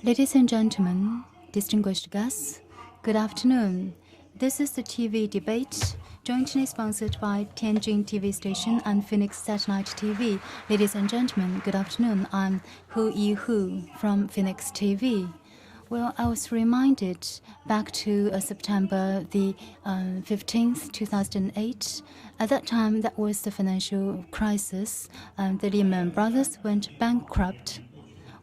Ladies and gentlemen, distinguished guests, good afternoon. This is the TV debate, jointly sponsored by Tianjin TV station and Phoenix Satellite TV. Ladies and gentlemen, good afternoon. I'm Hu Yi-hu from Phoenix TV. Well, I was reminded back to September the 15th, 2008. At that time, that was the financial crisis. The Lehman Brothers went bankrupt.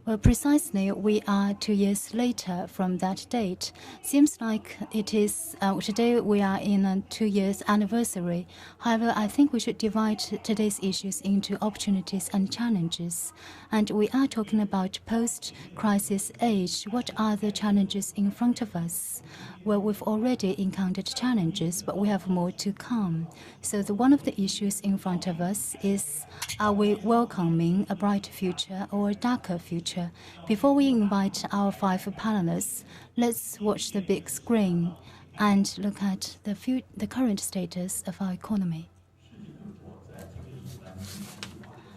Well, precisely, we are 2 years later from that date. Seems like it is, today we are in a 2 years anniversary. However, I think we should divide today's issues into opportunities and challenges. And we are talking about post-crisis age. What are the challenges in front of us? Well, we've already encountered challenges, but we have more to come. So one of the issues in front of us is, are we welcoming a bright future or a darker future? Before we invite our 5 panelists, let's watch the big screen and look at the current status of our economy.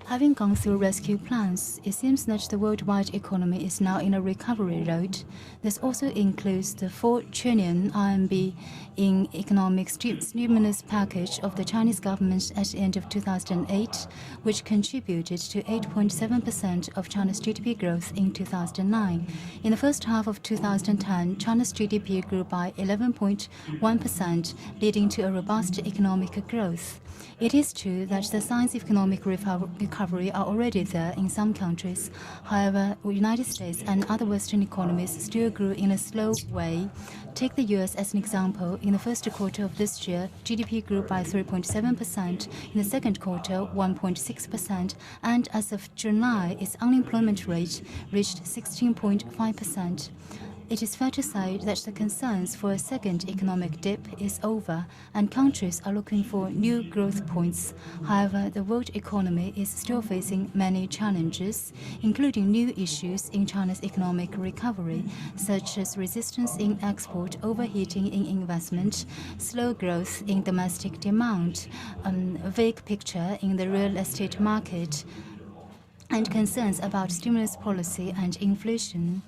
Having gone through rescue plans, it seems that the worldwide economy is now in a recovery road. This also includes the 4 trillion RMB in economic stimulus package of the Chinese government at the end of 2008, which contributed to 8.7% of China's GDP growth in 2009. In the first half of 2010, China's GDP grew by 11.1%, leading to a robust economic growth. It is true that the signs of economic recovery are already there in some countries. However, the United States and other Western economies still grew in a slow way. Take the US as an example. In the first quarter of this year, GDP grew by 3.7%, in the second quarter, 1.6%, and as of July, its unemployment rate reached 16.5%. It is fair to say that the concerns for a second economic dip is over, and countries are looking for new growth points. However, the world economy is still facing many challenges, including new issues in China's economic recovery, such as resistance in export, overheating in investment, slow growth in domestic demand, a vague picture in the real estate market, and concerns about stimulus policy and inflation.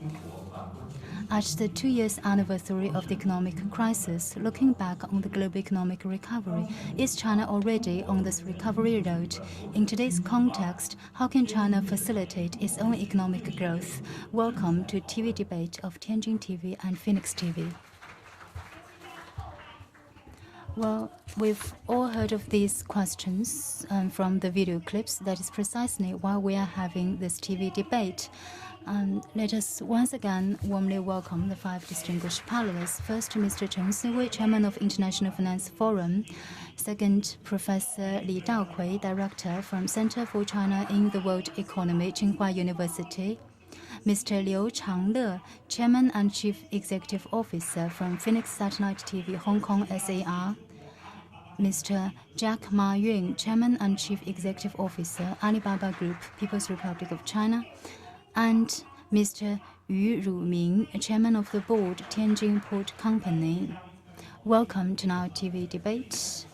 At the 2 years anniversary of the economic crisis, looking back on the global economic recovery, is China already on this recovery road? In today's context, how can China facilitate its own economic growth? Welcome to TV debate of Tianjin TV and Phoenix TV. Well, we've all heard of these questions from the video clips. That is precisely why we are having this TV debate. Let us once again warmly welcome the 5 distinguished panelists. First, Mr. Cheng Siwei, Chairman of International Finance Forum. Second, Professor Li Daokui, Director from Center for China in the World Economy, Tsinghua University. Mr. Liu Changle, Chairman and Chief Executive Officer from Phoenix Satellite TV, Hong Kong SAR. Mr. Jack Ma Yun, Chairman and Chief Executive Officer, Alibaba Group, People's Republic of China. And Mr. Rumin, Chairman of the Board, Tianjin Port Company. Welcome to our TV debate.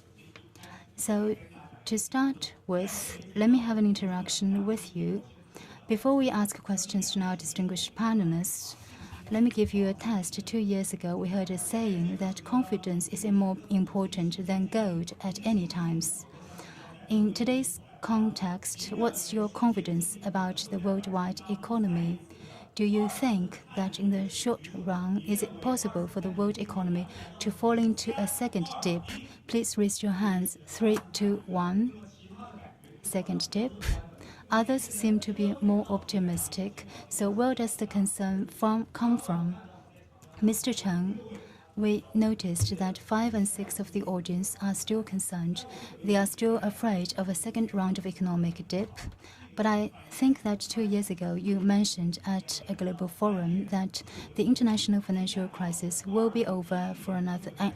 So, to start with, let me have an interaction with you. Before we ask questions to our distinguished panelists, let me give you a test. 2 years ago, we heard a saying that confidence is more important than gold at any times. In today's context, what's your confidence about the worldwide economy? Do you think that in the short run, is it possible for the world economy to fall into a second dip? Please raise your hands. 3, 2, 1. Second dip. Others seem to be more optimistic. So where does the concern come from? Mr. Cheng, we noticed that 5 and 6 of the audience are still concerned. They are still afraid of a second round of economic dip. But I think that 2 years ago you mentioned at a global forum that the international financial crisis will be over for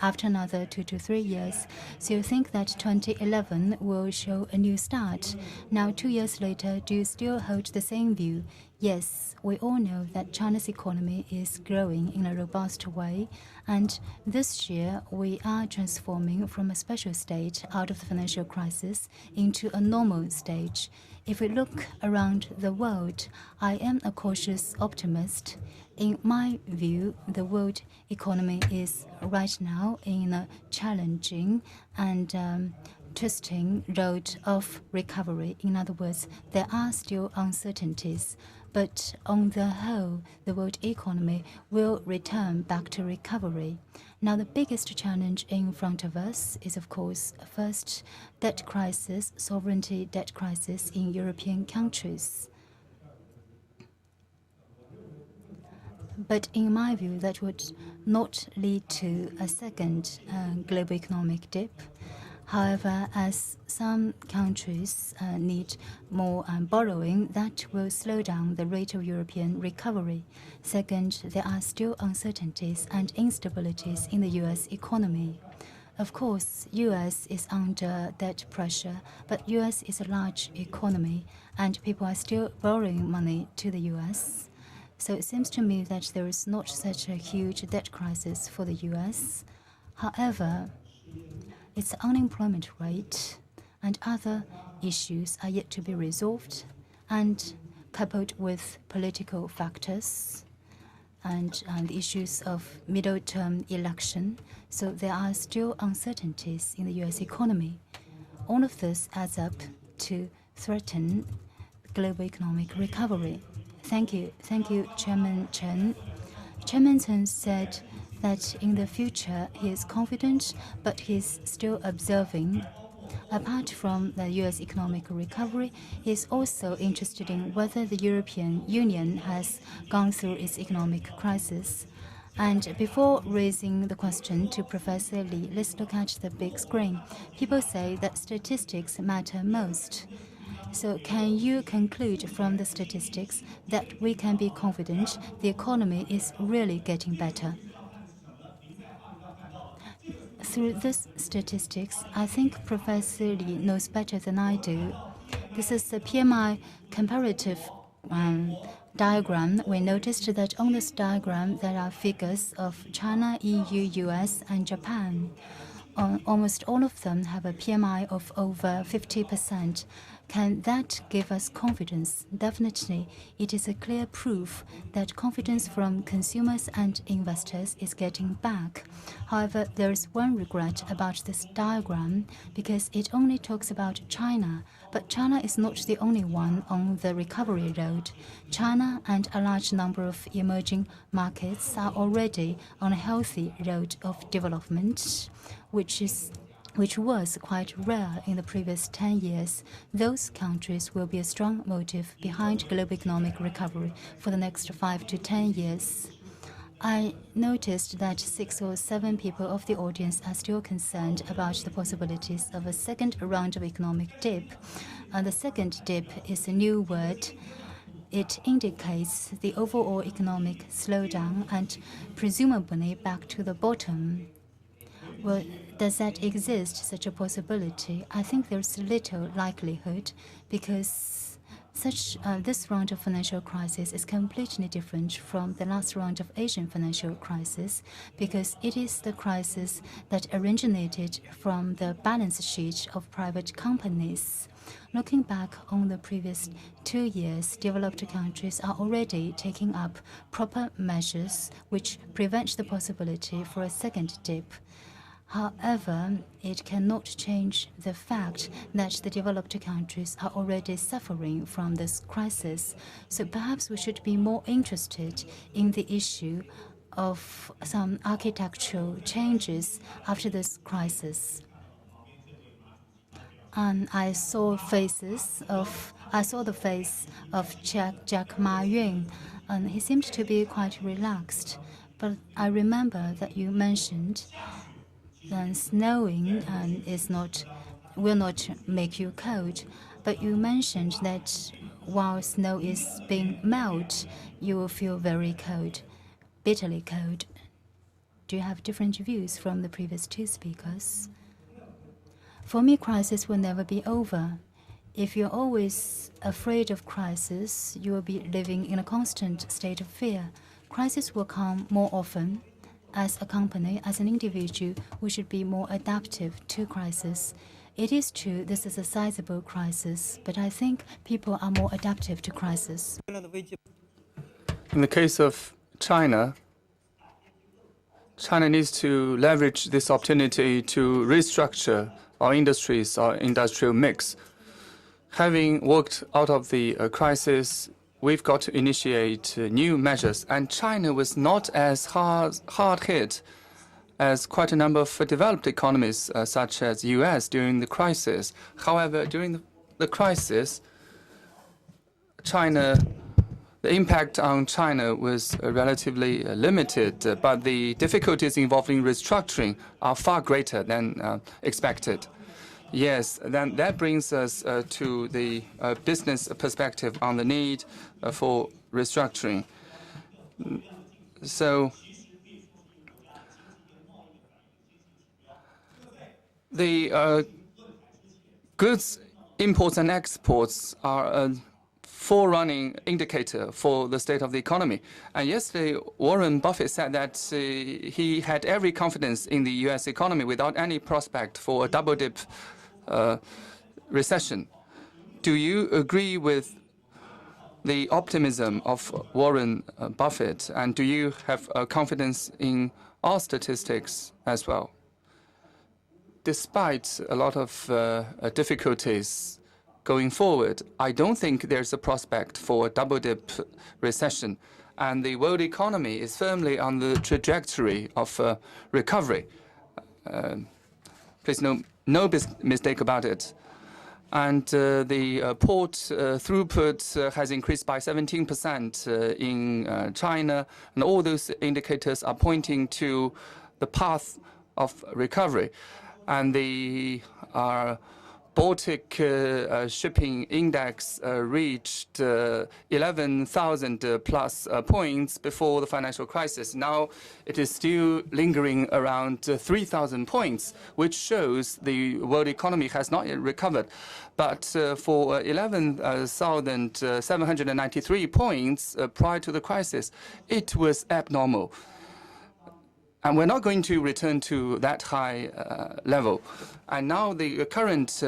after another 2 to 3 years. So you think that 2011 will show a new start. Now, 2 years later, do you still hold the same view? Yes, we all know that China's economy is growing in a robust way, and this year we are transforming from a special state out of the financial crisis into a normal stage. If we look around the world, I am a cautious optimist. In my view, the world economy is right now in a challenging and twisting road of recovery. In other words, there are still uncertainties. But on the whole, the world economy will return back to recovery. Now, the biggest challenge in front of us is, of course, first, debt crisis, sovereignty debt crisis in European countries. But in my view, that would not lead to a second global economic dip. However, as some countries need more borrowing, that will slow down the rate of European recovery. Second, there are still uncertainties and instabilities in the US economy. Of course, US is under debt pressure, but US is a large economy and people are still borrowing money to the US. So it seems to me that there is not such a huge debt crisis for the US. However, its unemployment rate and other issues are yet to be resolved, and coupled with political factors and the issues of middle-term election, so there are still uncertainties in the US economy. All of this adds up to threaten global economic recovery. Thank you, Chairman Chen. Chairman Chen said that in the future he is confident, but he's still observing. Apart from the US economic recovery, he is also interested in whether the European Union has gone through its economic crisis. And before raising the question to Professor Li, let's look at the big screen. People say that statistics matter most. So can you conclude from the statistics that we can be confident the economy is really getting better? Through these statistics, I think Professor Li knows better than I do. This is the PMI comparative diagram. We noticed that on this diagram there are figures of China, EU, US, and Japan. Almost all of them have a PMI of over 50%. Can that give us confidence? Definitely, it is a clear proof that confidence from consumers and investors is getting back. However, there is one regret about this diagram because it only talks about China. But China is not the only one on the recovery road. China and a large number of emerging markets are already on a healthy road of development, which was quite rare in the previous 10 years. Those countries will be a strong motive behind global economic recovery for the next 5 to 10 years. I noticed that 6 or 7 people of the audience are still concerned about the possibilities of a second round of economic dip. And the second dip is a new word. It indicates the overall economic slowdown and presumably back to the bottom. Well, does that exist, such a possibility? I think there's little likelihood because this round of financial crisis is completely different from the last round of Asian financial crisis because it is the crisis that originated from the balance sheet of private companies. Looking back on the previous 2 years, developed countries are already taking up proper measures which prevent the possibility for a second dip. However, it cannot change the fact that the developed countries are already suffering from this crisis. So perhaps we should be more interested in the issue of some architectural changes after this crisis. And I saw the face of Jack Ma Yun, and he seemed to be quite relaxed. But I remember that you mentioned snowing will not make you cold. But you mentioned that while snow is being melted, you will feel very cold, bitterly cold. Do you have different views from the previous 2 speakers? For me, crisis will never be over. If you're always afraid of crisis, you will be living in a constant state of fear. Crisis will come more often. As a company, as an individual, we should be more adaptive to crisis. It is true this is a sizable crisis, but I think people are more adaptive to crisis. In the case of China, China needs to leverage this opportunity to restructure our industries, our industrial mix. Having worked out of the crisis, we've got to initiate new measures. And China was not as hard hit as quite a number of developed economies, such as the US, during the crisis. However, during the crisis, the impact on China was relatively limited, but the difficulties involving restructuring are far greater than expected. Yes, then that brings us to the business perspective on the need for restructuring. So the goods imports and exports are a forerunning indicator for the state of the economy. And yesterday, Warren Buffett said that he had every confidence in the U.S. economy without any prospect for a double-dip recession. Do you agree with the optimism of Warren Buffett, and do you have confidence in our statistics as well? Despite a lot of difficulties going forward, I don't think there's a prospect for a double-dip recession, and the world economy is firmly on the trajectory of recovery. Please no mistake about it. And the port throughput has increased by 17% in China, and all those indicators are pointing to the path of recovery. And the Baltic shipping index reached 11,000 plus points before the financial crisis. Now it is still lingering around 3,000 points, which shows the world economy has not yet recovered. But for 11,793 points prior to the crisis, it was abnormal. And we're not going to return to that high level. And now the current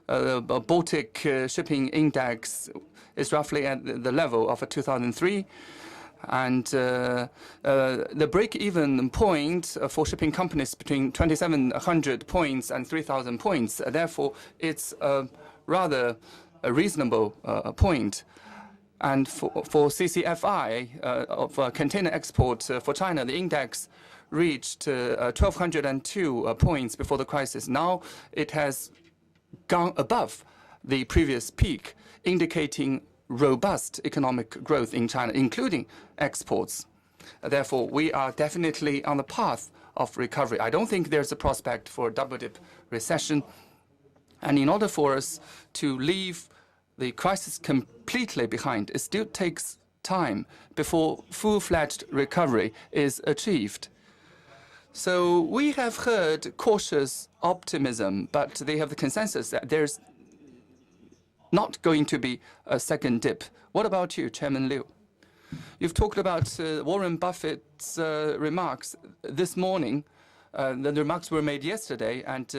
Baltic shipping index is roughly at the level of 2003. And the break-even point for shipping companies between 2,700 points and 3,000 points. Therefore, it's rather a reasonable point. And for CCFI of container export for China, the index reached 1,202 points before the crisis. Now it has gone above the previous peak, indicating robust economic growth in China, including exports. Therefore, we are definitely on the path of recovery. I don't think there's a prospect for a double-dip recession. And in order for us to leave the crisis completely behind, it still takes time before full-fledged recovery is achieved. So we have heard cautious optimism, but they have the consensus that there's not going to be a second dip. What about you, Chairman Liu? You've talked about Warren Buffett's remarks this morning. The remarks were made yesterday, and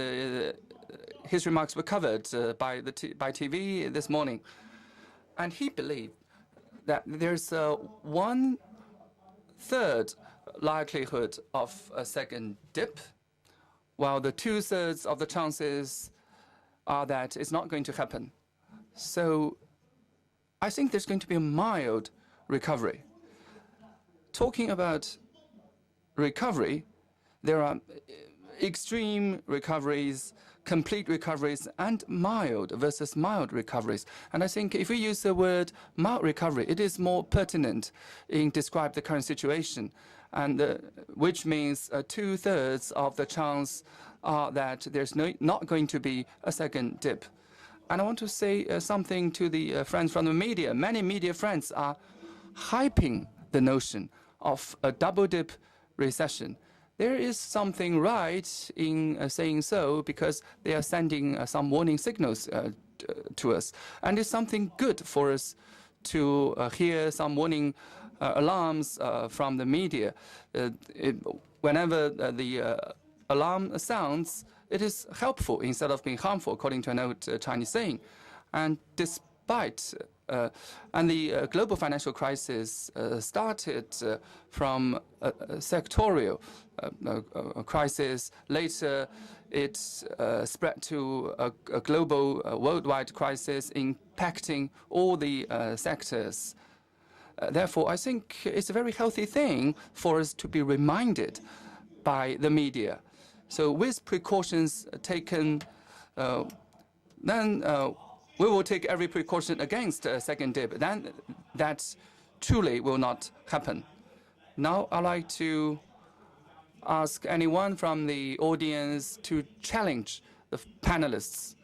his remarks were covered by TV this morning. And he believed that there's a 1/3 likelihood of a second dip, while the 2/3 of the chances are that it's not going to happen. So I think there's going to be a mild recovery. Talking about recovery, there are extreme recoveries, complete recoveries, and mild versus mild recoveries. And I think if we use the word mild recovery, it is more pertinent in describe the current situation, and which means 2/3 of the chance are that there's not going to be a second dip. And I want to say something to the friends from the media. Many media friends are hyping the notion of a double-dip recession. There is something right in saying so, because they are sending some warning signals to us. And it's something good for us to hear some warning alarms from the media. Whenever the alarm sounds, it is helpful instead of being harmful, according to an old Chinese saying. And despite the global financial crisis started from a sectorial crisis. Later, it spread to a global, worldwide crisis impacting all the sectors. Therefore, I think it's a very healthy thing for us to be reminded by the media. So with precautions taken, then we will take every precaution against a second dip. Then that truly will not happen. Now I'd like to ask anyone from the audience to challenge the panelists.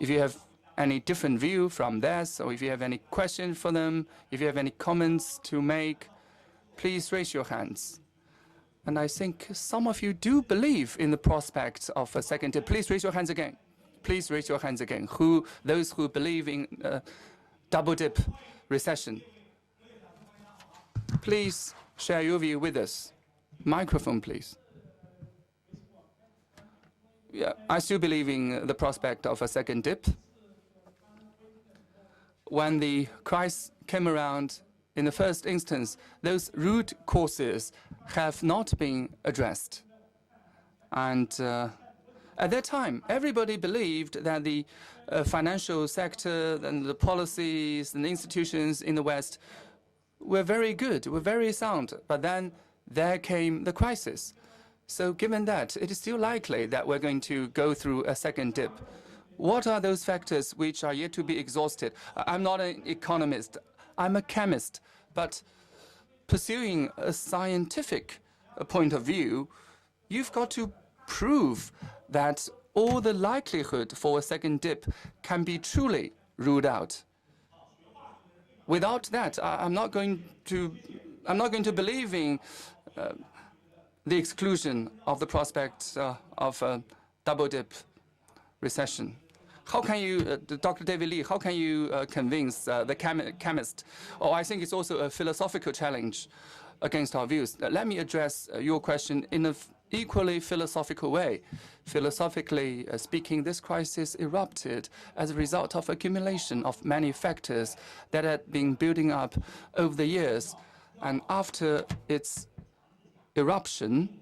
If you have any different view from theirs, or if you have any questions for them, if you have any comments to make, please raise your hands. And I think some of you do believe in the prospect of a second dip. Please raise your hands again. Please raise your hands again. Those who believe in double dip recession. Please share your view with us. Microphone, please. Yeah, I still believe in the prospect of a second dip. When the crisis came around in the first instance, those root causes have not been addressed. And at that time, everybody believed that the financial sector and the policies and institutions in the West were very good, were very sound. But then there came the crisis. So given that, it is still likely that we're going to go through a second dip. What are those factors which are yet to be exhausted? I'm not an economist. I'm a chemist. But pursuing a scientific point of view, you've got to prove that all the likelihood for a second dip can be truly ruled out. Without that, I'm not going to believe in the exclusion of the prospect of a double dip recession. How can you, Dr. David Lee, how can you convince the chemist? Oh, I think it's also a philosophical challenge against our views. Let me address your question in an equally philosophical way. Philosophically speaking, this crisis erupted as a result of accumulation of many factors that had been building up over the years. And after its eruption,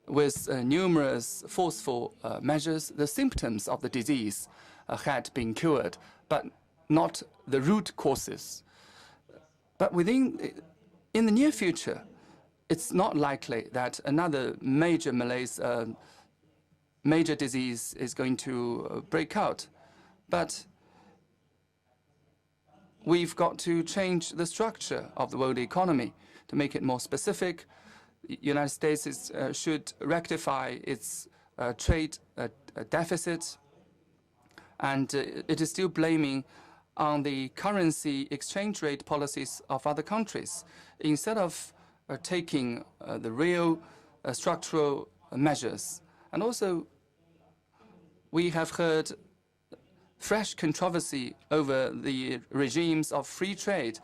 with numerous forceful measures, the symptoms of the disease had been cured, but not the root causes. But in the near future, it's not likely that another major malaise, major disease is going to break out. But we've got to change the structure of the world economy to make it more specific. The United States should rectify its trade deficit, and it is still blaming on the currency exchange rate policies of other countries instead of taking the real structural measures. And also, we have heard fresh controversy over the regimes of free trade,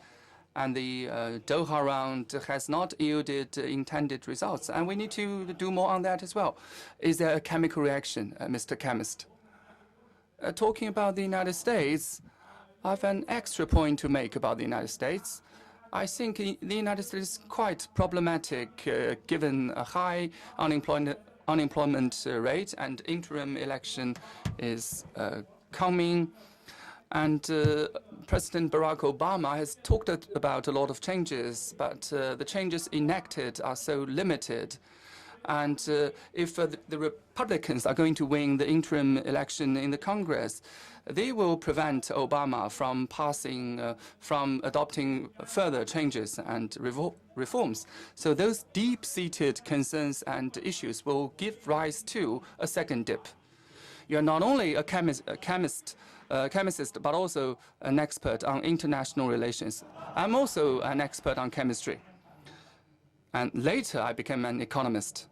and the Doha round has not yielded intended results. And we need to do more on that as well. Is there a chemical reaction, Mr. Chemist? Talking about the United States, I have an extra point to make about the United States. I think the United States is quite problematic given a high unemployment rate, and interim election is coming. And President Barack Obama has talked about a lot of changes, but the changes enacted are so limited. And if the Republicans are going to win the interim election in the Congress, they will prevent Obama from adopting further changes and reforms. So those deep-seated concerns and issues will give rise to a second dip. You're not only a chemist, but also an expert on international relations. I'm also an expert on chemistry. And later, I became an economist.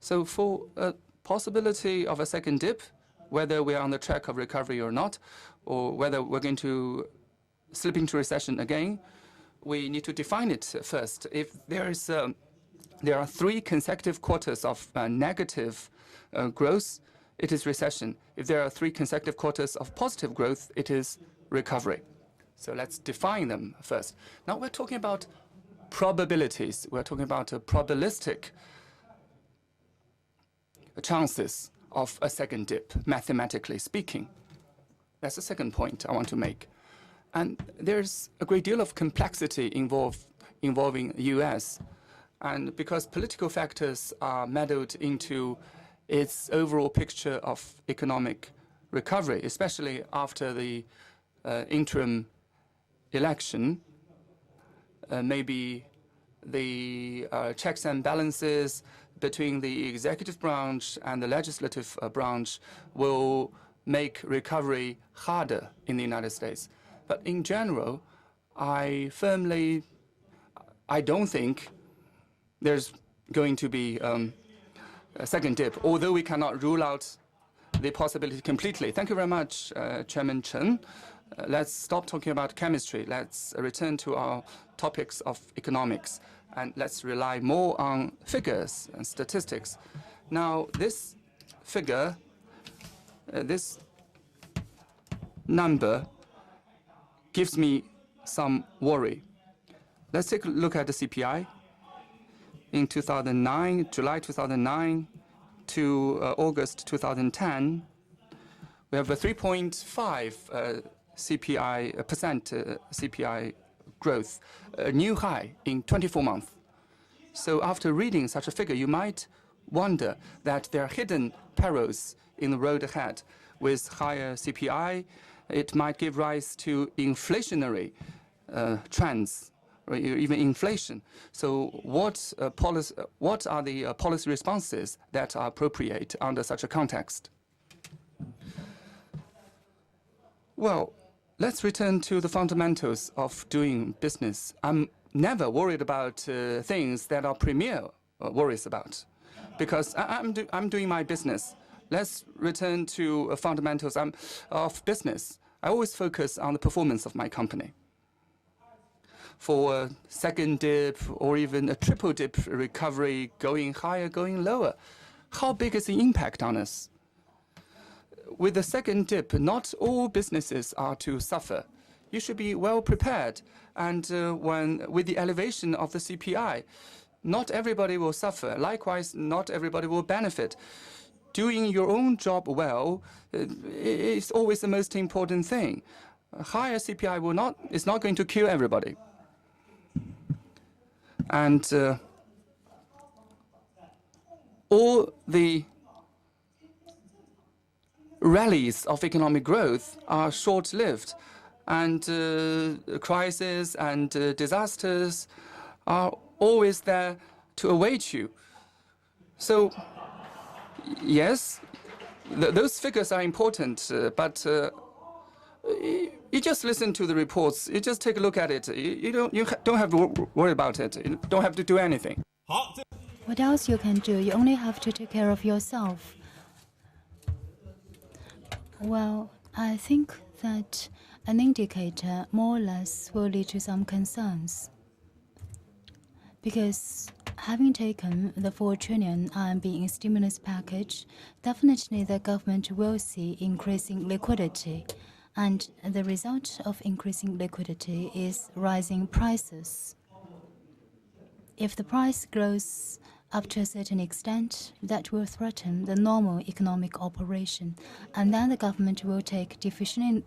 So for a possibility of a second dip, whether we are on the track of recovery or not, or whether we're going to slip into recession again, we need to define it first. If there is there are 3 consecutive quarters of negative growth, it is recession. If there are 3 consecutive quarters of positive growth, it is recovery. So let's define them first. Now we're talking about probabilities. We're talking about probabilistic chances of a second dip, mathematically speaking. That's the second point I want to make. And there's a great deal of complexity involving the US. And because political factors are meddled into its overall picture of economic recovery, especially after the interim election, maybe the checks and balances between the executive branch and the legislative branch will make recovery harder in the United States. But in general, I don't think there's going to be a second dip, although we cannot rule out the possibility completely. Thank you very much, Chairman Chen. Let's stop talking about chemistry. Let's return to our topics of economics, and let's rely more on figures and statistics. Now, this figure, this number gives me some worry. Let's take a look at the CPI. In 2009, July 2009 to August 2010, we have a 3.5 CPI growth, a new high in 24 months. So after reading such a figure, you might wonder that there are hidden perils in the road ahead. With higher CPI, it might give rise to inflationary trends, or even inflation. So what are the policy responses that are appropriate under such a context? Well, let's return to the fundamentals of doing business. I'm never worried about things that our premier worries about, because I'm doing my business. Let's return to fundamentals of business. I always focus on the performance of my company. For a second dip or even a triple dip recovery, going higher, going lower, how big is the impact on us? With the second dip, not all businesses are to suffer. You should be well prepared. And with the elevation of the CPI, not everybody will suffer. Likewise, not everybody will benefit. Doing your own job well is always the most important thing. A higher CPI is not going to kill everybody. And all the rallies of economic growth are short-lived, and crises and disasters are always there to await you. So, yes, those figures are important, but you just listen to the reports. You just take a look at it. You don't have to worry about it. You don't have to do anything. What else you can do? You only have to take care of yourself. Well, I think that an indicator more or less will lead to some concerns. Because having taken the 4 trillion RMB stimulus package, definitely the government will see increasing liquidity. And the result of increasing liquidity is rising prices. If the price grows up to a certain extent, that will threaten the normal economic operation. And then the government will take deflationary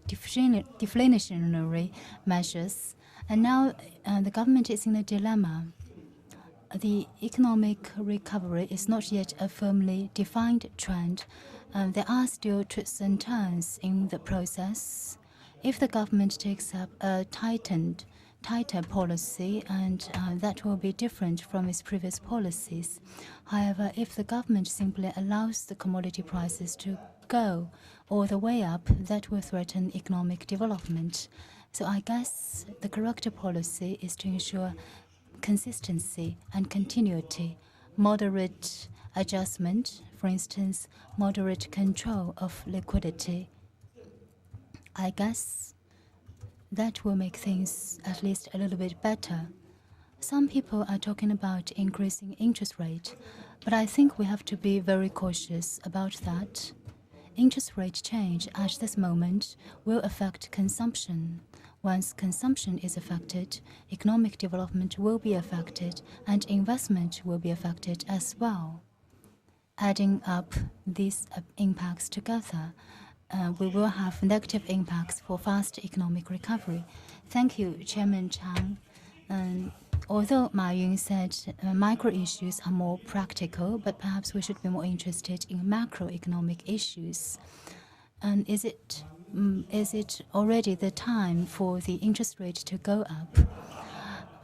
measures. And now the government is in a dilemma. The economic recovery is not yet a firmly defined trend. There are still twists and turns in the process. If the government takes up a tighter policy, and that will be different from its previous policies. However, if the government simply allows the commodity prices to go all the way up, that will threaten economic development. So I guess the correct policy is to ensure consistency and continuity, moderate adjustment, for instance, moderate control of liquidity. I guess that will make things at least a little bit better. Some people are talking about increasing interest rate, but I think we have to be very cautious about that. Interest rate change at this moment will affect consumption. Once consumption is affected, economic development will be affected and investment will be affected as well. Adding up these impacts together, we will have negative impacts for fast economic recovery. Thank you, Chairman Chang. Although Ma Yun said micro issues are more practical, but perhaps we should be more interested in macroeconomic issues. And is it already the time for the interest rate to go up?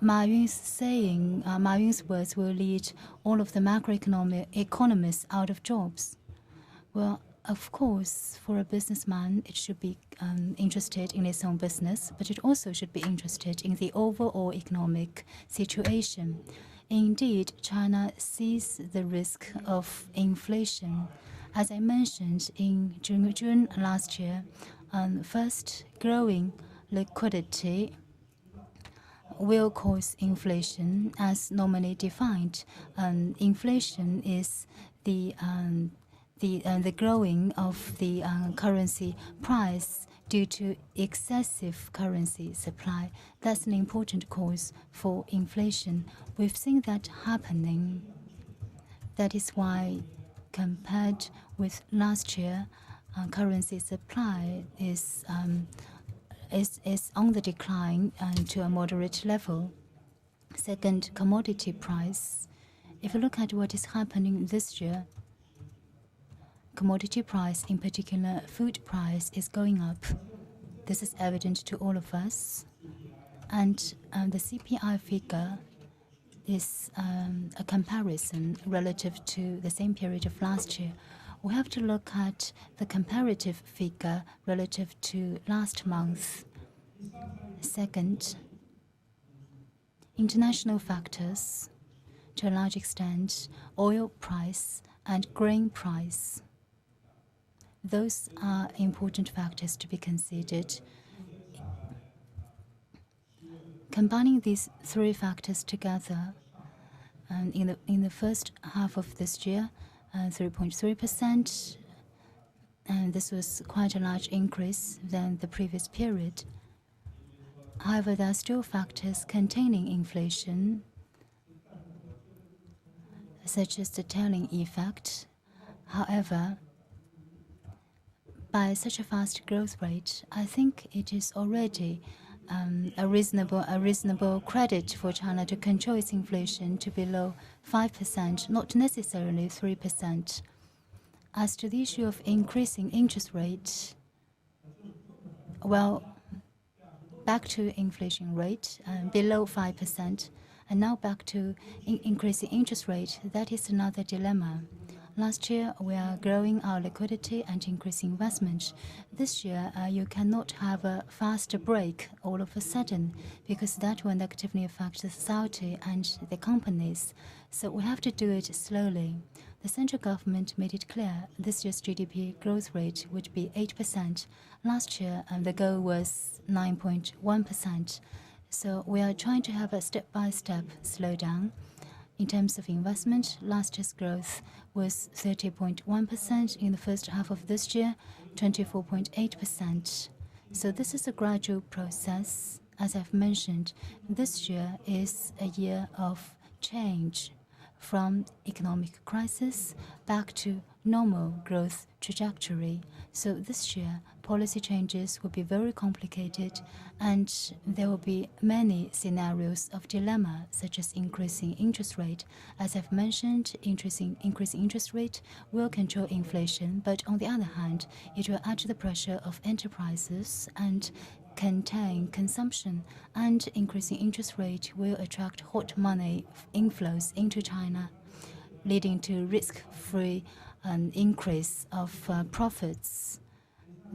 Ma Yun's words will lead all of the macroeconomic economists out of jobs. Well, of course, for a businessman, it should be interested in its own business, but it also should be interested in the overall economic situation. Indeed, China sees the risk of inflation. As I mentioned in June last year, first, growing liquidity will cause inflation as normally defined. Inflation is the growing of the currency price due to excessive currency supply. That's an important cause for inflation. We've seen that happening. That is why, compared with last year, currency supply is on the decline to a moderate level. Second, commodity price. If you look at what is happening this year, commodity price, in particular food price, is going up. This is evident to all of us. And the CPI figure is a comparison relative to the same period of last year. We have to look at the comparative figure relative to last month. Second, international factors, to a large extent, oil price and grain price. Those are important factors to be considered. Combining these three factors together, in the first half of this year, 3.3%, and this was quite a large increase than the previous period. However, there are still factors containing inflation, such as the tailing effect. However, by such a fast growth rate, I think it is already a reasonable credit for China to control its inflation to below 5%, not necessarily 3%. As to the issue of increasing interest rate, well, back to inflation rate below 5%, and now back to increasing interest rate, that is another dilemma. Last year, we are growing our liquidity and increasing investment. This year, you cannot have a faster break all of a sudden, because that will negatively affect the society and the companies. So we have to do it slowly. The central government made it clear this year's GDP growth rate would be 8%. Last year, the goal was 9.1%. So we are trying to have a step-by-step slowdown. In terms of investment, last year's growth was 30.1%. In the first half of this year, 24.8%. So this is a gradual process. As I've mentioned, this year is a year of change from economic crisis back to normal growth trajectory. So this year, policy changes will be very complicated, and there will be many scenarios of dilemma, such as increasing interest rate. As I've mentioned, increasing interest rate will control inflation, but on the other hand, it will add to the pressure of enterprises and contain consumption, and increasing interest rate will attract hot money inflows into China, leading to risk-free increase of profits.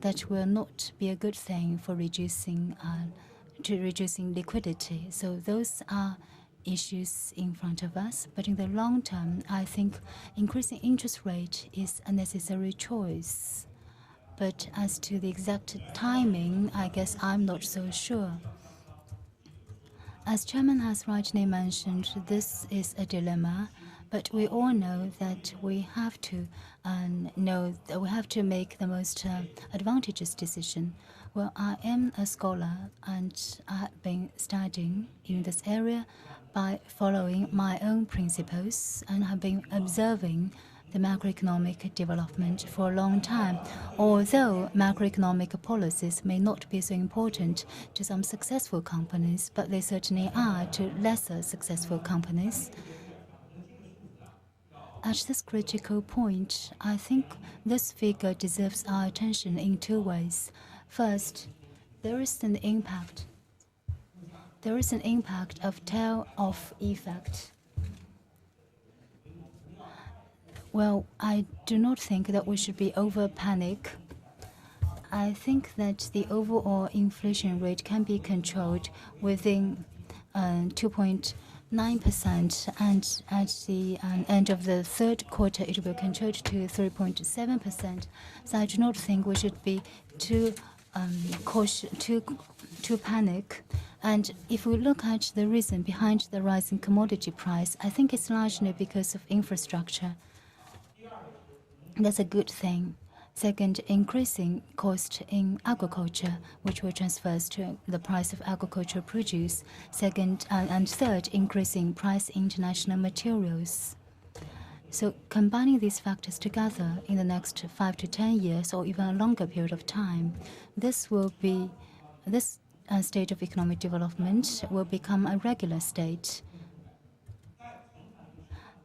That will not be a good thing for reducing liquidity. So those are issues in front of us. But in the long term, I think increasing interest rate is a necessary choice. But as to the exact timing, I guess I'm not so sure. As Chairman has rightly mentioned, this is a dilemma, but we all know that we have to make the most advantageous decision. Well, I am a scholar and I have been studying in this area by following my own principles and have been observing the macroeconomic development for a long time. Although macroeconomic policies may not be so important to some successful companies, but they certainly are to lesser successful companies. At this critical point, I think this figure deserves our attention in two ways. First, there is an impact. There is an impact of tail-off effect. Well, I do not think that we should be over-panic. I think that the overall inflation rate can be controlled within 2.9%, and at the end of the third quarter, it will control to 3.7%. So I do not think we should be too cautious, too panic. And if we look at the reason behind the rise in commodity price, I think it's largely because of infrastructure. That's a good thing. Second, increasing cost in agriculture, which will transfer to the price of agricultural produce. Second, and third, increasing price in international materials. So combining these factors together in the next 5 to 10 years or even a longer period of time, this state of economic development will become a regular state.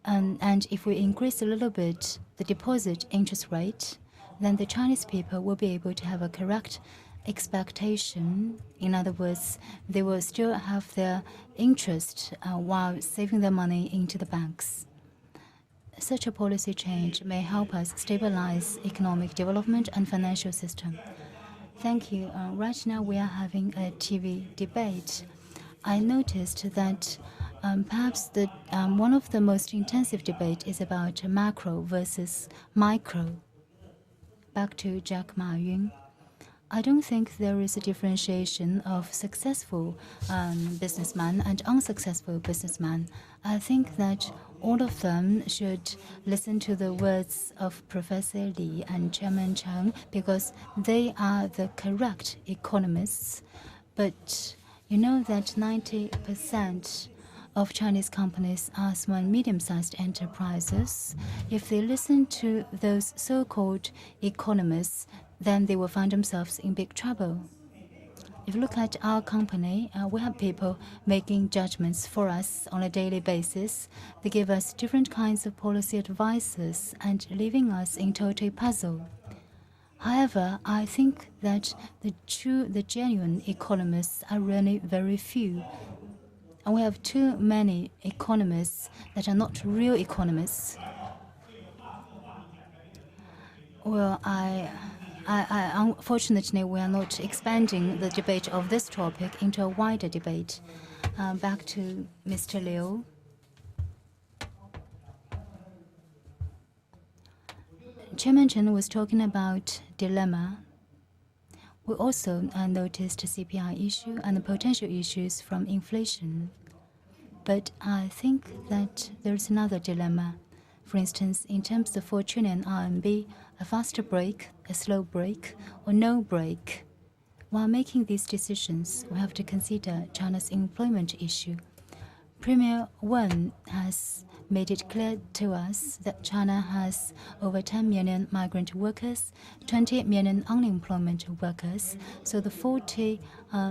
And if we increase a little bit the deposit interest rate, then the Chinese people will be able to have a correct expectation. In other words, they will still have their interest while saving their money into the banks. Such a policy change may help us stabilize economic development and financial system. Thank you. Right now we are having a TV debate. I noticed that perhaps one of the most intensive debate is about macro versus micro. Back to Jack Ma Yun. I don't think there is a differentiation of successful businessman and unsuccessful businessman. I think that all of them should listen to the words of Professor Li and Chairman Cheng because they are the correct economists. But you know that 90% of Chinese companies are small and medium-sized enterprises. If they listen to those so-called economists, then they will find themselves in big trouble. If you look at our company, we have people making judgments for us on a daily basis. They give us different kinds of policy advices and leaving us in total puzzle. However, I think that the genuine economists are really very few. And we have too many economists that are not real economists. Well, unfortunately, we are not expanding the debate of this topic into a wider debate. Back to Mr. Liu. Chairman Chen was talking about dilemma. We also noticed the CPI issue and the potential issues from inflation. But I think that there's another dilemma. For instance, in terms of 4 trillion RMB, a faster break, a slow break, or no break. While making these decisions, we have to consider China's employment issue. Premier Wen has made it clear to us that China has over 10 million migrant workers, 20 million unemployment workers, so the 40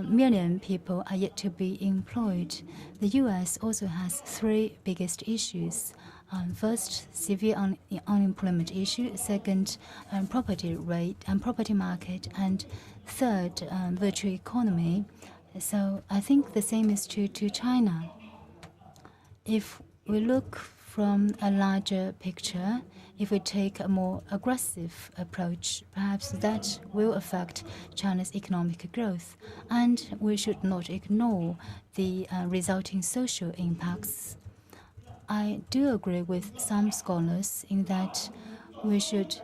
million people are yet to be employed. The US also has 3 biggest issues. First, severe unemployment issue. Second, property rate and property market. And third, virtual economy. So I think the same is true to China. If we look from a larger picture, if we take a more aggressive approach, perhaps that will affect China's economic growth. And we should not ignore the resulting social impacts. I do agree with some scholars in that we should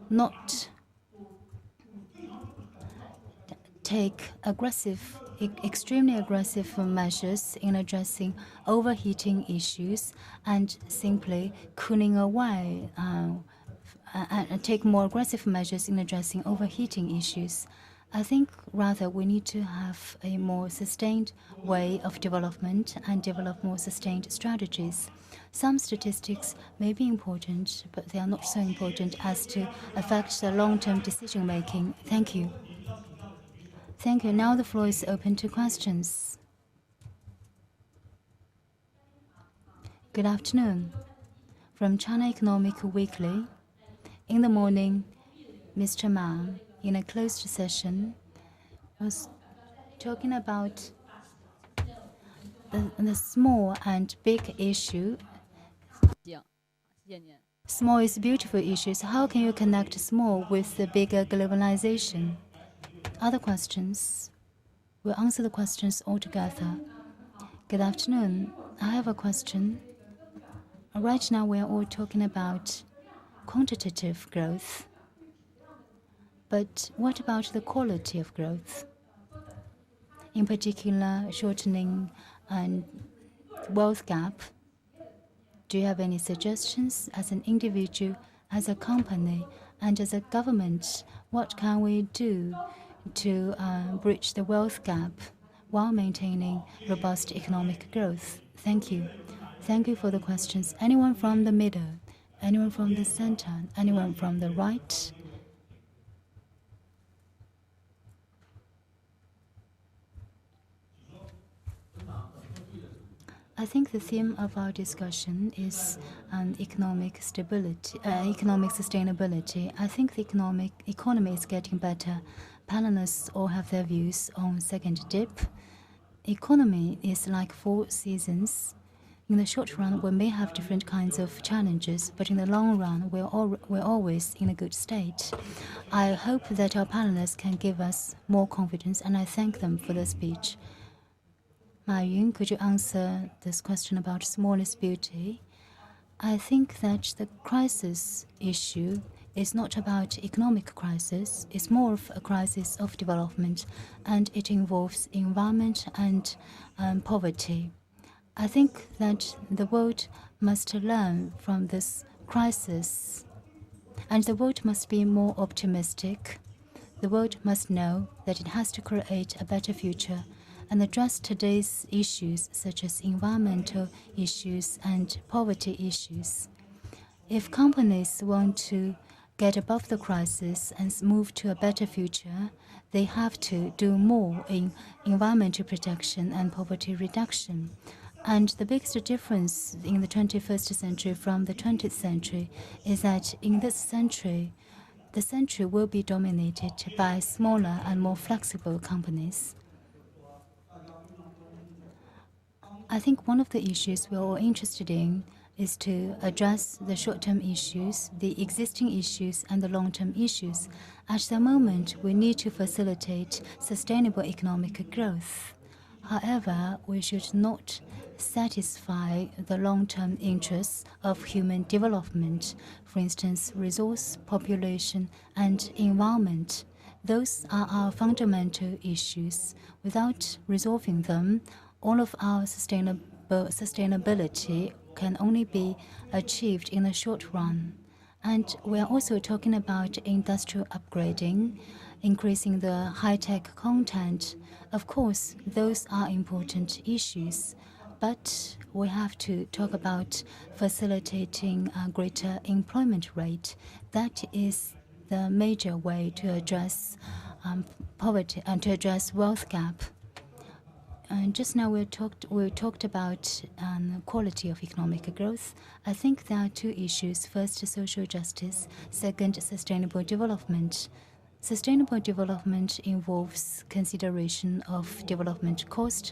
not take aggressive extremely aggressive measures in addressing overheating issues and simply cooling away and take more aggressive measures in addressing overheating issues. I think rather we need to have a more sustained way of development and develop more sustained strategies. Some statistics may be important, but they are not so important as to affect the long-term decision making. Thank you. Thank you. Now the floor is open to questions. Good afternoon. From China Economic Weekly, in the morning, Mr. Ma, in a closed session, was talking about the small and big issue. Small is beautiful issues. How can you connect small with the bigger globalization? Other questions? We'll answer the questions all together. Good afternoon. I have a question. Right now, we are all talking about quantitative growth. But what about the quality of growth? In particular, shortening and wealth gap. Do you have any suggestions as an individual, as a company, and as a government? What can we do to bridge the wealth gap while maintaining robust economic growth? Thank you. Thank you for the questions. Anyone from the middle? Anyone from the center? Anyone from the right? I think the theme of our discussion is economic stability, economic sustainability. I think the economy is getting better. Panelists all have their views on second dip. Economy is like 4 seasons. In the short run, we may have different kinds of challenges, but in the long run, we're always in a good state. I hope that our panelists can give us more confidence, and I thank them for their speech. Ma Yun, could you answer this question about smallest beauty? I think that the crisis issue is not about economic crisis. It's more of a crisis of development, and it involves environment and poverty. I think that the world must learn from this crisis, and the world must be more optimistic. The world must know that it has to create a better future and address today's issues such as environmental issues and poverty issues. If companies want to get above the crisis and move to a better future, they have to do more in environmental protection and poverty reduction. And the biggest difference in the 21st century from the 20th century is that in this century, the century will be dominated by smaller and more flexible companies. I think one of the issues we're all interested in is to address the short-term issues, the existing issues, and the long-term issues. At the moment, we need to facilitate sustainable economic growth. However, we should not satisfy the long-term interests of human development, for instance, resource, population, and environment. Those are our fundamental issues. Without resolving them, all of our sustainability can only be achieved in the short run. And we are also talking about industrial upgrading, increasing the high-tech content. Of course, those are important issues, but we have to talk about facilitating a greater employment rate. That is the major way to address poverty and to address wealth gap. And just now we talked about quality of economic growth. I think there are 2 issues. First, social justice. Second, sustainable development. Sustainable development involves consideration of development cost.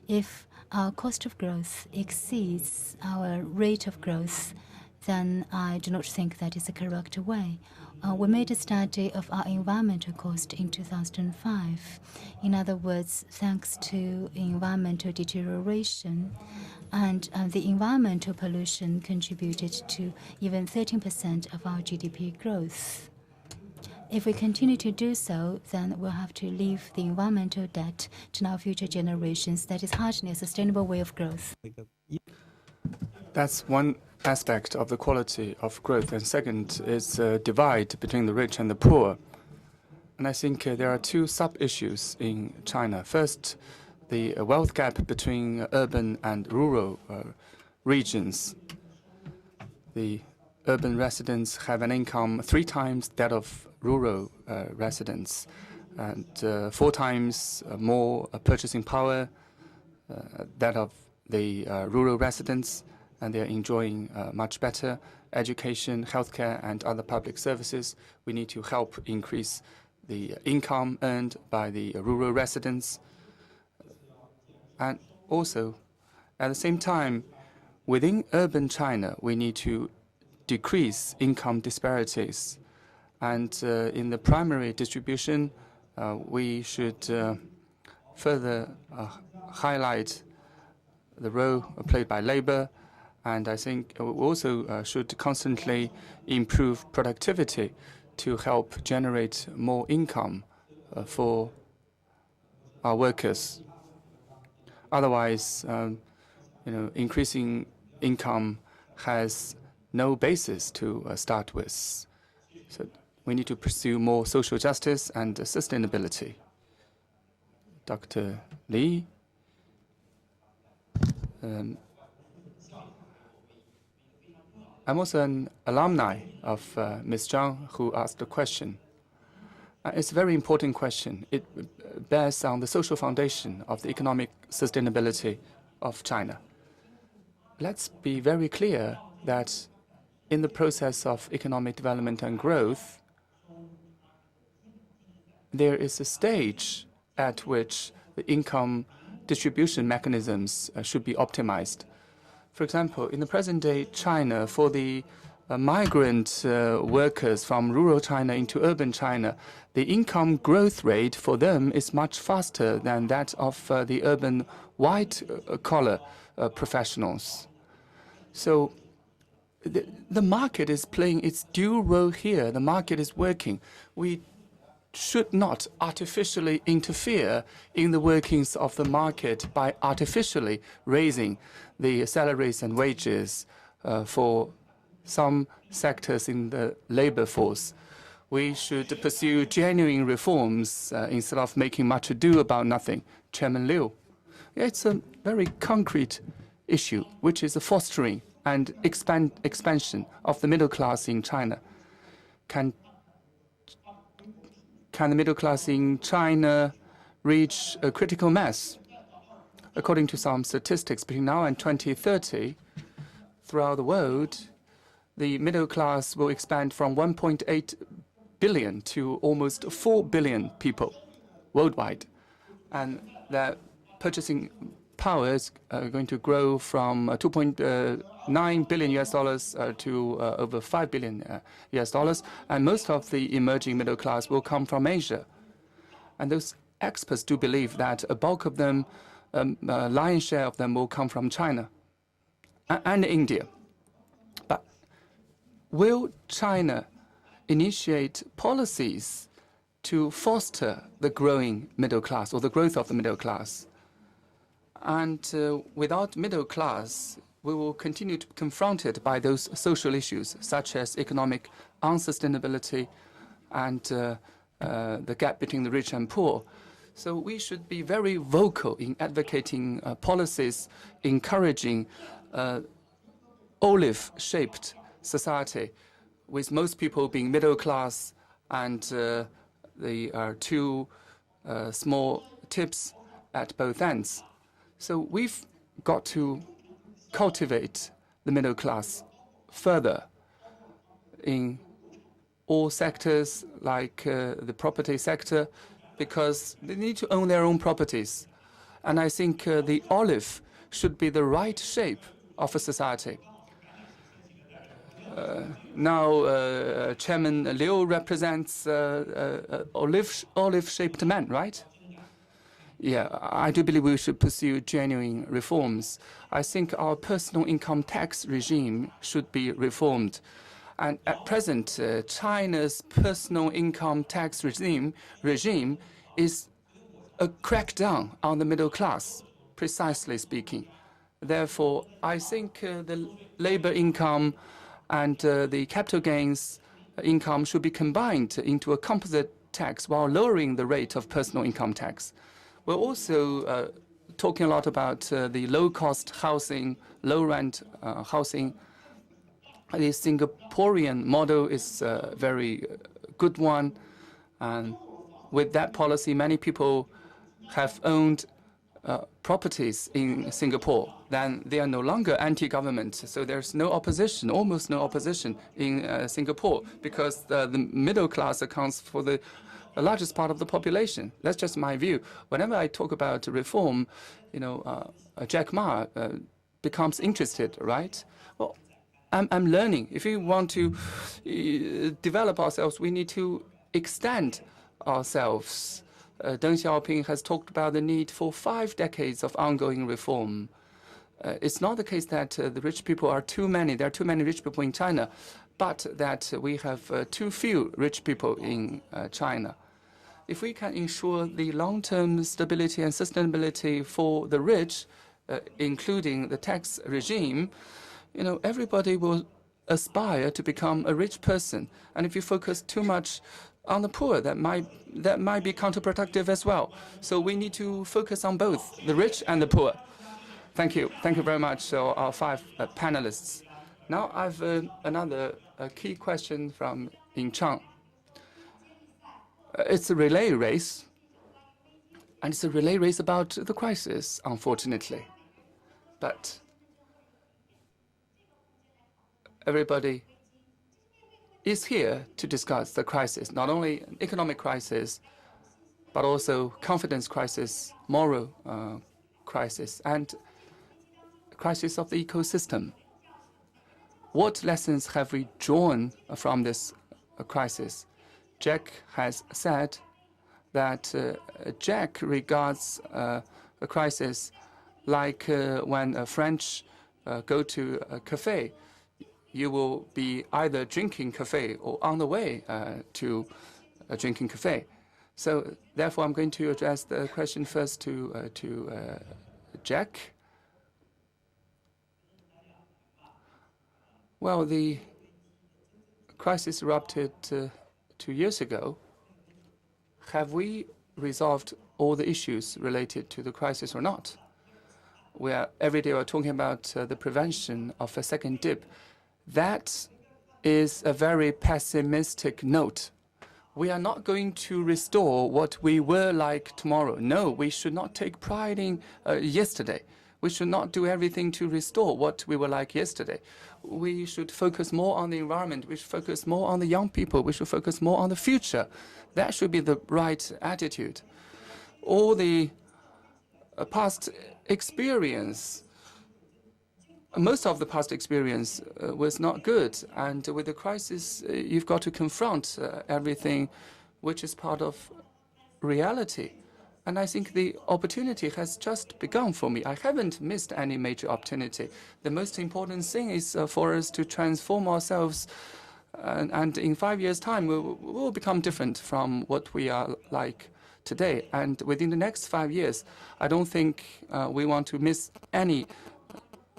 If our cost of growth exceeds our rate of growth, then I do not think that is the correct way. We made a study of our environmental cost in 2005. In other words, thanks to environmental deterioration, and the environmental pollution contributed to even 13% of our GDP growth. If we continue to do so, then we'll have to leave the environmental debt to our future generations. That is hardly a sustainable way of growth. That's one aspect of the quality of growth. And second is a divide between the rich and the poor. And I think there are two sub-issues in China. First, the wealth gap between urban and rural regions. The urban residents have an income 3 times that of rural residents, and 4 times more purchasing power that of the rural residents, and they're enjoying much better education, healthcare, and other public services. We need to help increase the income earned by the rural residents. And also, at the same time, within urban China, we need to decrease income disparities. And in the primary distribution, we should further highlight the role played by labor. And I think we also should constantly improve productivity to help generate more income for our workers. Otherwise, increasing income has no basis to start with. So we need to pursue more social justice and sustainability. Dr. Li. I'm also an alumni of Ms. Zhang, who asked the question. It's a very important question. It bears on the social foundation of the economic sustainability of China. Let's be very clear that in the process of economic development and growth, there is a stage at which the income distribution mechanisms should be optimized. For example, in the present-day China, for the migrant workers from rural China into urban China, the income growth rate for them is much faster than that of the urban white-collar professionals. So the market is playing its due role here. The market is working. We should not artificially interfere in the workings of the market by artificially raising the salaries and wages for some sectors in the labor force. We should pursue genuine reforms instead of making much ado about nothing. Chairman Liu, it's a very concrete issue, which is the fostering and expansion of the middle class in China. Can the middle class in China reach a critical mass? According to some statistics, between now and 2030, throughout the world, the middle class will expand from 1.8 billion to almost 4 billion people worldwide. And that purchasing power is going to grow from 2.9 billion US dollars to over 5 billion US dollars. And most of the emerging middle class will come from Asia. And those experts do believe that a bulk of them, a lion's share of them will come from China and India. But will China initiate policies to foster the growing middle class or the growth of the middle class? And without middle class, we will continue to be confronted by those social issues, such as economic unsustainability and the gap between the rich and poor. So we should be very vocal in advocating policies encouraging olive-shaped society, with most people being middle class and the two small tips at both ends. So we've got to cultivate the middle class further in all sectors, like the property sector, because they need to own their own properties. And I think the olive should be the right shape of a society. Now, Chairman Liu represents olive-shaped man, right? Yeah, I do believe we should pursue genuine reforms. I think our personal income tax regime should be reformed. And at present, China's personal income tax regime is a crackdown on the middle class, precisely speaking. Therefore, I think the labor income and the capital gains income should be combined into a composite tax while lowering the rate of personal income tax. We're also talking a lot about the low-cost housing, low-rent housing. The Singaporean model is a very good one. And with that policy, many people have owned properties in Singapore. Then they are no longer anti-government. So there's no opposition, almost no opposition in Singapore, because the middle class accounts for the largest part of the population. That's just my view. Whenever I talk about reform, Jack Ma becomes interested, right? Well, I'm learning. If we want to develop ourselves, we need to extend ourselves. Deng Xiaoping has talked about the need for 5 decades of ongoing reform. It's not the case that the rich people are too many. There are too many rich people in China, but that we have too few rich people in China. If we can ensure the long-term stability and sustainability for the rich, including the tax regime, everybody will aspire to become a rich person. And if you focus too much on the poor, that might be counterproductive as well. So we need to focus on both the rich and the poor. Thank you. Thank you very much. So our 5 panelists. Now I've another key question from Ying Chang. It's a relay race, and it's a relay race about the crisis, unfortunately. But everybody is here to discuss the crisis, not only an economic crisis, but also confidence crisis, moral crisis, and crisis of the ecosystem. What lessons have we drawn from this crisis? Jack has said that Jack regards the crisis like when French go to a cafe. You will be either drinking cafe or on the way to a drinking cafe. So therefore, I'm going to address the question first to Jack. Well, the crisis erupted 2 years ago. Have we resolved all the issues related to the crisis or not? Every day we're talking about the prevention of a second dip. That is a very pessimistic note. We are not going to restore what we were like tomorrow. No, we should not take pride in yesterday. We should not do everything to restore what we were like yesterday. We should focus more on the environment. We should focus more on the young people. We should focus more on the future. That should be the right attitude. All the past experience, most of the past experience was not good. And with the crisis, you've got to confront everything which is part of reality. And I think the opportunity has just begun for me. I haven't missed any major opportunity. The most important thing is for us to transform ourselves. And in 5 years' time, we'll become different from what we are like today. And within the next 5 years, I don't think we want to miss any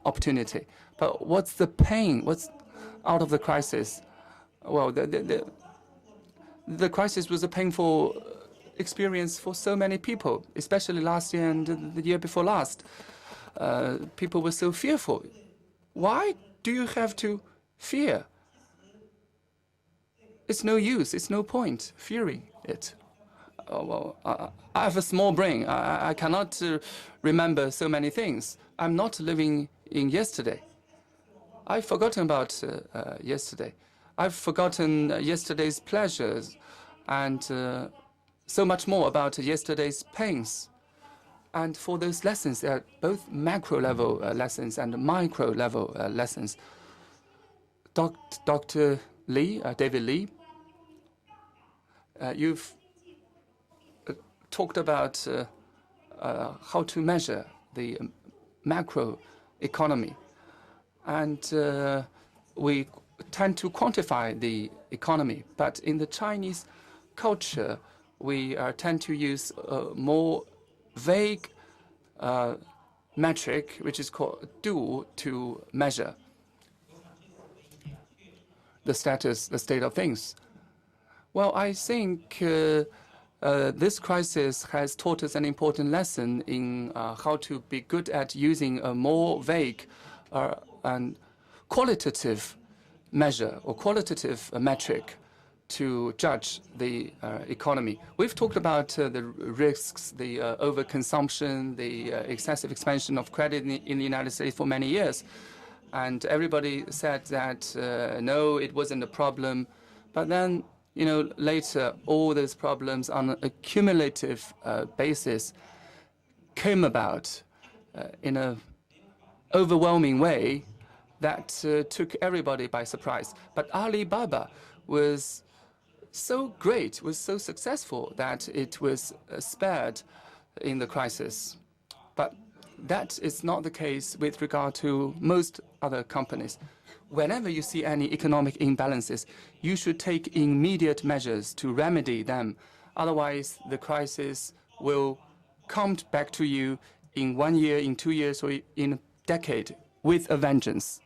opportunity. But what's the pain? What's out of the crisis? Well, the crisis was a painful experience for so many people, especially last year and the year before last. People were so fearful. Why do you have to fear? It's no use. It's no point fearing it. I have a small brain. I cannot remember so many things. I'm not living in yesterday. I've forgotten about yesterday. I've forgotten yesterday's pleasures and so much more about yesterday's pains. And for those lessons, they are both macro-level lessons and micro-level lessons. Dr. Lee, David Lee, you've talked about how to measure the macro economy. And we tend to quantify the economy. But in the Chinese culture, we tend to use a more vague metric, which is called do, to measure the status, the state of things. Well, I think this crisis has taught us an important lesson in how to be good at using a more vague and qualitative measure or qualitative metric to judge the economy. We've talked about the risks, the overconsumption, the excessive expansion of credit in the United States for many years. And everybody said that, no, it wasn't a problem. But then, later, all those problems on an accumulative basis came about in an overwhelming way that took everybody by surprise. But Alibaba was so great, was so successful that it was spared in the crisis. But that is not the case with regard to most other companies. Whenever you see any economic imbalances, you should take immediate measures to remedy them. Otherwise, the crisis will come back to you in 1 year, in 2 years, or in a decade with a vengeance.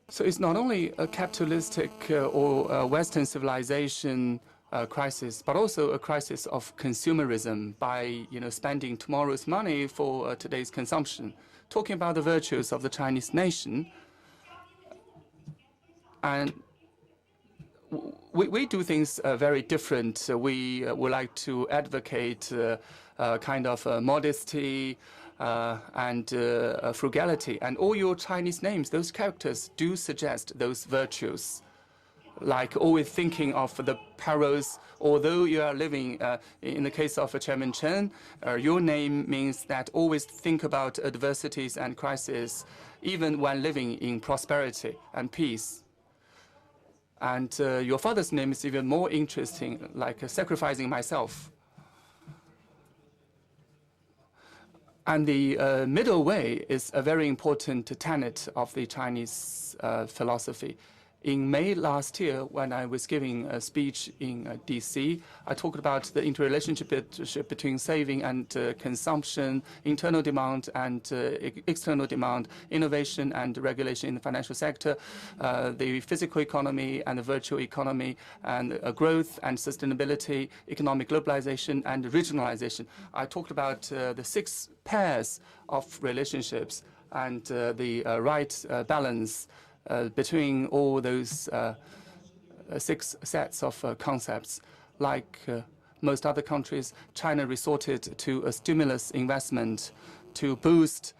So it's not only a capitalistic or a Western civilization crisis, but also a crisis of consumerism by spending tomorrow's money for today's consumption. Talking about the virtues of the Chinese nation, and we do things very different. We would like to advocate kind of modesty and frugality. And all your Chinese names, those characters do suggest those virtues. Like always thinking of the perils, although you are living, in the case of Chairman Chen, your name means that always think about adversities and crises, even when living in prosperity and peace. And your father's name is even more interesting, like sacrificing myself. And the middle way is a very important tenet of the Chinese philosophy. In May last year, when I was giving a speech in D.C., I talked about the interrelationship between saving and consumption, internal demand and external demand, innovation and regulation in the financial sector, the physical economy and the virtual economy, and growth and sustainability, economic globalization and regionalization. I talked about the 6 pairs of relationships and the right balance between all those 6 sets of concepts. Like most other countries, China resorted to a stimulus investment to boost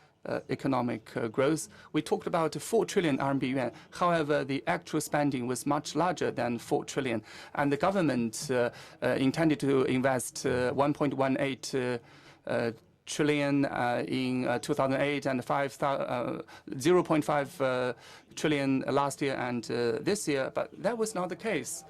economic growth. We talked about 4 trillion RMB yuan. However, the actual spending was much larger than 4 trillion. And the government intended to invest 1.18 trillion in 2008 and 0.5 trillion last year and this year, but that was not the case.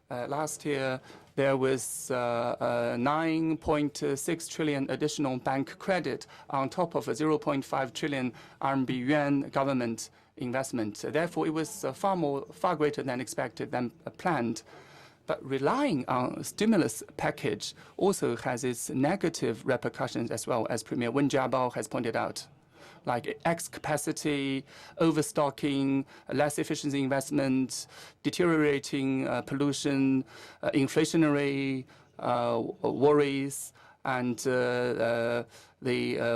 Last year, there was 9.6 trillion additional bank credit on top of a 0.5 trillion RMB yuan government investment. Therefore, it was far greater than expected, than planned. But relying on a stimulus package also has its negative repercussions as well, as Premier Wen Jiabao has pointed out, like X capacity, overstocking, less efficiency investment, deteriorating pollution, inflationary worries, and the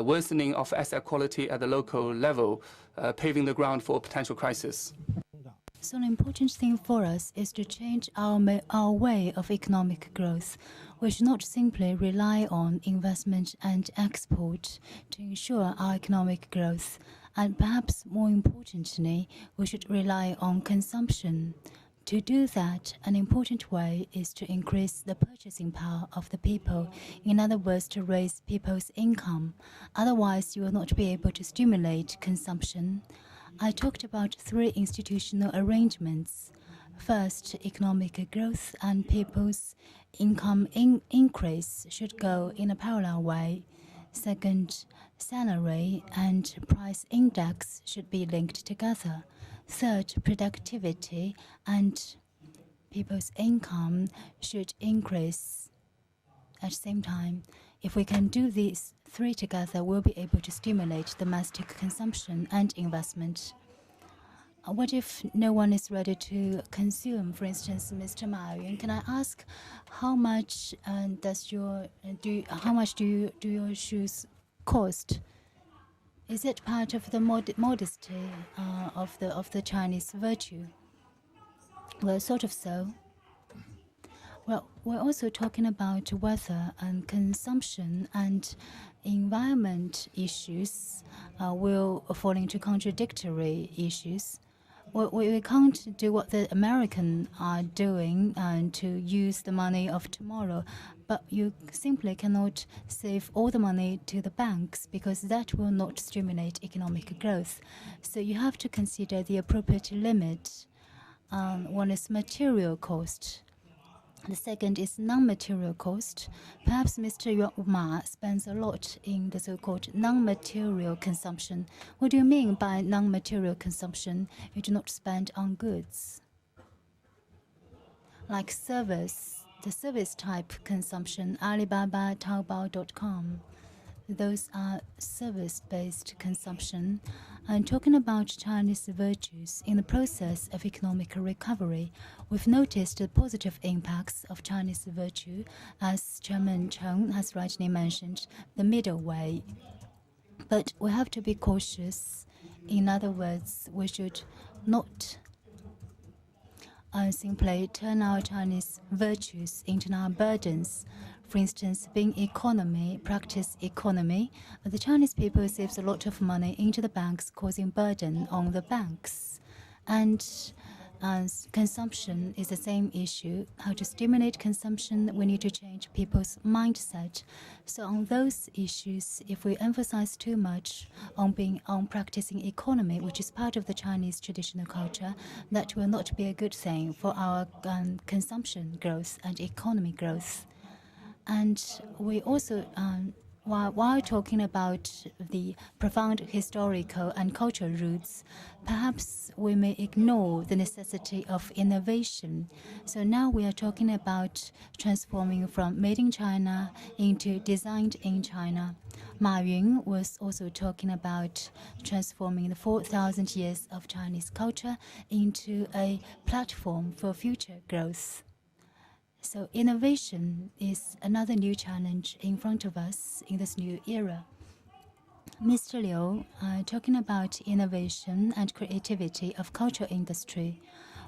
worsening of asset quality at the local level, paving the ground for a potential crisis. So an important thing for us is to change our way of economic growth. We should not simply rely on investment and export to ensure our economic growth. And perhaps more importantly, we should rely on consumption. To do that, an important way is to increase the purchasing power of the people. In other words, to raise people's income. Otherwise, you will not be able to stimulate consumption. I talked about 3 institutional arrangements. First, economic growth and people's income increase should go in a parallel way. Second, salary and price index should be linked together. Third, productivity and people's income should increase at the same time. If we can do these three together, we'll be able to stimulate domestic consumption and investment. What if no one is ready to consume? For instance, Mr. Ma Yun, can I ask how much do your shoes cost? Is it part of the modesty of the Chinese virtue? Well, sort of so. Well, we're also talking about weather and consumption and environment issues will fall into contradictory issues. We can't do what the Americans are doing to use the money of tomorrow, but you simply cannot save all the money to the banks because that will not stimulate economic growth. So you have to consider the appropriate limit. One is material cost. The second is non-material cost. Perhaps Mr. Ma spends a lot in the so-called non-material consumption. What do you mean by non-material consumption? You do not spend on goods. Like service, the service type consumption, Alibaba, Taobao.com. Those are service-based consumption. And talking about Chinese virtues in the process of economic recovery, we've noticed the positive impacts of Chinese virtue, as Chairman Cheng has rightly mentioned, the middle way. But we have to be cautious. In other words, we should not simply turn our Chinese virtues into our burdens. For instance, being economy, practice economy, the Chinese people saves a lot of money into the banks, causing burden on the banks. And consumption is the same issue. How to stimulate consumption, we need to change people's mindset. So on those issues, if we emphasize too much on practicing economy, which is part of the Chinese traditional culture, that will not be a good thing for our consumption growth and economy growth. And we also, while talking about the profound historical and cultural roots, perhaps we may ignore the necessity of innovation. So now we are talking about transforming from made in China into designed in China. Ma Yun was also talking about transforming the 4,000 years of Chinese culture into a platform for future growth. So innovation is another new challenge in front of us in this new era. Mr. Liu, talking about innovation and creativity of culture industry.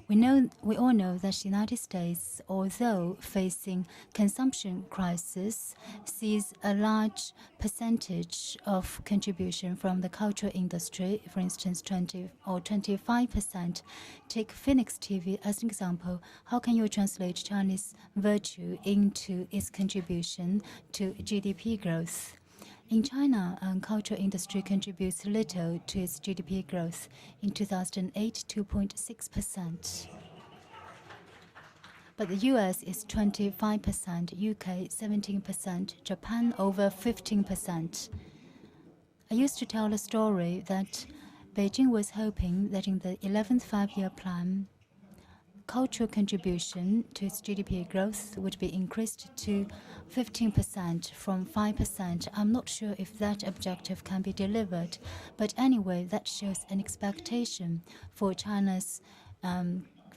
We all know that the United States, although facing consumption crisis, sees a large percentage of contribution from the culture industry, for instance, 20 or 25%. Take Phoenix TV as an example. How can you translate Chinese virtue into its contribution to GDP growth? In China, culture industry contributes little to its GDP growth. In 2008, 2.6%. But the US is 25%, UK 17%, Japan over 15%. I used to tell a story that Beijing was hoping that in the 11th five-year plan, cultural contribution to its GDP growth would be increased to 15% from 5%. I'm not sure if that objective can be delivered, but anyway, that shows an expectation for China's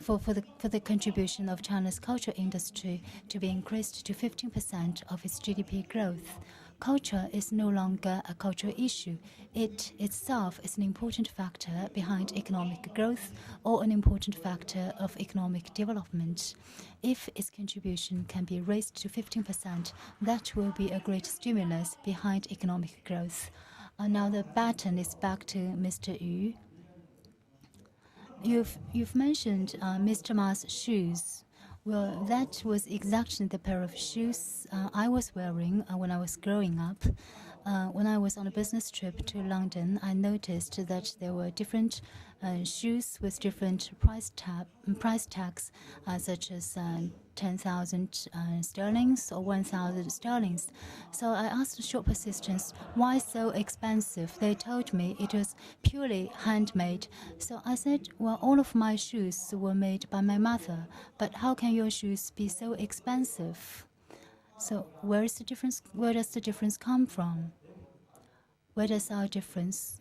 for the contribution of China's culture industry to be increased to 15% of its GDP growth. Culture is no longer a cultural issue. It itself is an important factor behind economic growth or an important factor of economic development. If its contribution can be raised to 15%, that will be a great stimulus behind economic growth. Now the baton is back to Mr. Yu. You've mentioned Mr. Ma's shoes. Well, that was exactly the pair of shoes I was wearing when I was growing up. When I was on a business trip to London, I noticed that there were different shoes with different price tags, such as 10,000 sterlings or 1,000 sterlings. So I asked the shop assistants, why so expensive? They told me it was purely handmade. So I said, well, all of my shoes were made by my mother, but how can your shoes be so expensive? So where is the difference? Where does the difference come from? Where does our difference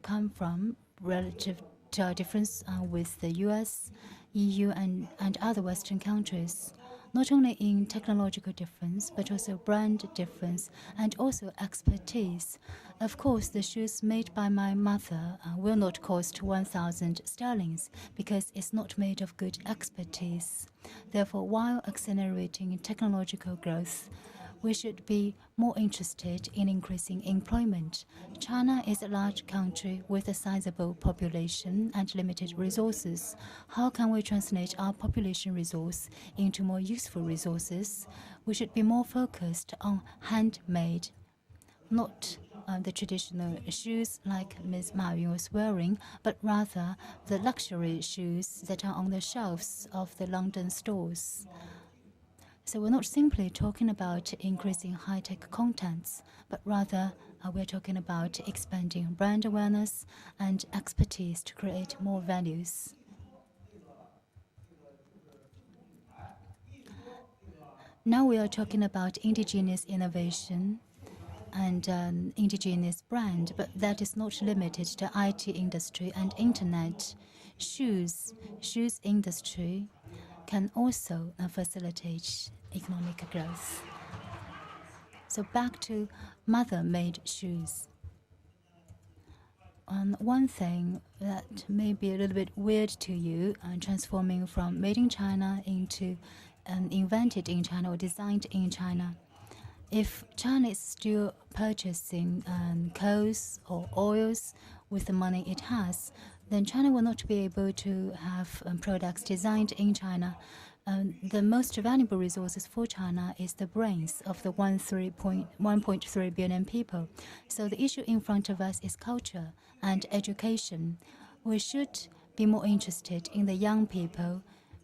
come from relative to our difference with the US, EU, and other Western countries? Not only in technological difference, but also brand difference and also expertise. Of course, the shoes made by my mother will not cost 1,000 sterlings because it's not made of good expertise. Therefore, while accelerating technological growth, we should be more interested in increasing employment. China is a large country with a sizable population and limited resources. How can we translate our population resource into more useful resources? We should be more focused on handmade, not the traditional shoes like Ms. Ma Yun was wearing, but rather the luxury shoes that are on the shelves of the London stores. So we're not simply talking about increasing high-tech contents, but rather we're talking about expanding brand awareness and expertise to create more values. Now we are talking about indigenous innovation and indigenous brand, but that is not limited to IT industry and internet. Shoes industry can also facilitate economic growth. So back to mother-made shoes. One thing that may be a little bit weird to you, transforming from made in China into invented in China or designed in China. If China is still purchasing coals or oils with the money it has, then China will not be able to have products designed in China. The most valuable resources for China is the brains of the 1.3 billion people. So the issue in front of us is culture and education. We should be more interested in the young people.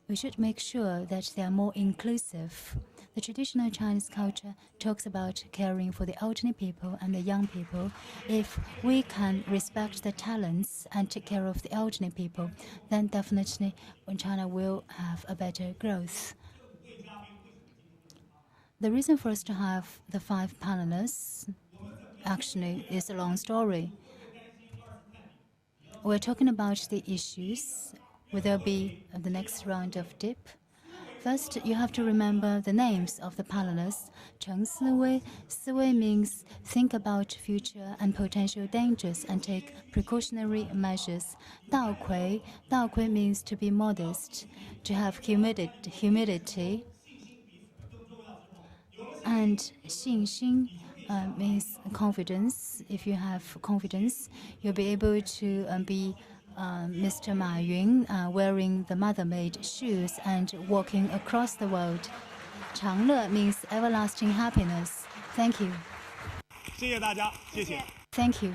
We should make sure that they are more inclusive. The traditional Chinese culture talks about caring for the elderly people and the young people. If we can respect the talents and take care of the elderly people, then definitely China will have a better growth. The reason for us to have the 5 panelists actually is a long story. We're talking about the issues. Will there be the next round of dip? First, you have to remember the names of the panelists. Cheng Siwei. Siwei means think about future and potential dangers and take precautionary measures. Daokui. Daokui means to be modest, to have humility. And Xinxin means confidence. If you have confidence, you'll be able to be Mr. Ma Yun wearing the mother-made shoes and walking across the world. Changle means everlasting happiness. Thank you. 谢谢大家，谢谢。 Thank you.